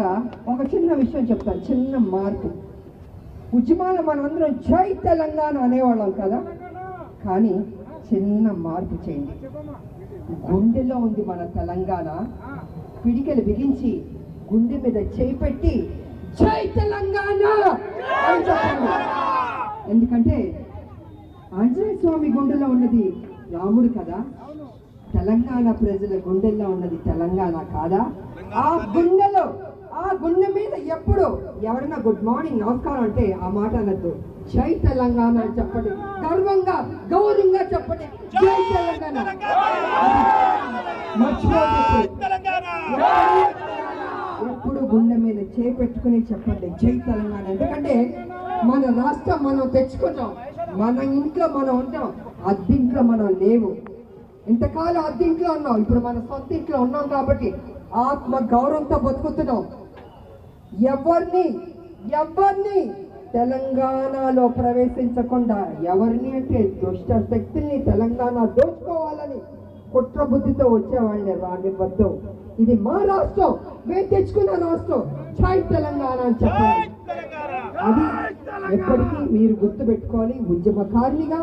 ముఖ్యంగా ఒక చిన్న విషయం చెప్తాను, చిన్న మార్పు. ఉద్యమాలు మనమందరం జై తెలంగాణ అనేవాళ్ళం కదా, కానీ చిన్న మార్పు చేయండి. గుండెలో ఉంది మన తెలంగాణ. పిడికెలు బిగించి గుండె మీద చేయి పెట్టి జై తెలంగాణ అని చెప్పండి. ఎందుకంటే ఆంజనేయ స్వామి గుండెలో ఉన్నది రాముడు కదా, తెలంగాణ ప్రజల గుండెల్లో ఉన్నది తెలంగాణ కాదా? ఆ గుండె మీద ఎప్పుడు ఎవరైనా గుడ్ మార్నింగ్ నమస్కారం అంటే ఆ మాట అనద్దు, జై తెలంగాణ అని చెప్పండి. గర్వంగా గౌరవంగా చెప్పండి, జై తెలంగాణ. ఎప్పుడు గుండె మీద చేపెట్టుకుని చెప్పండి జై తెలంగాణ. ఎందుకంటే మన రాష్ట్రం మనం తెచ్చుకుంటాం, మన ఇంట్లో మనం ఉంటాం, అద్దెంట్లో మనం లేవు. ఇంతకాలం అద్దెంట్లో ఉన్నాం, ఇప్పుడు మన సొంత ఇంట్లో ఉన్నాం కాబట్టి ఆత్మ గౌరవంతో బతుకుతున్నాం. ఎవరిని తెలంగాణలో ప్రవేశించకుండా, ఎవరిని అంటే దుష్ట శక్తుల్ని తెలంగాణ దోచుకోవాలని కుట్ర బుద్ధితో వచ్చేవాళ్ళే రానివ్వద్దు. ఇది మా రాష్ట్రం, మేము తెచ్చుకున్న రాష్ట్రం, జై తెలంగాణ అని చెప్పండి. అది ఎప్పటికీ మీరు గుర్తుపెట్టుకోవాలి. ఉద్యమకారినిగా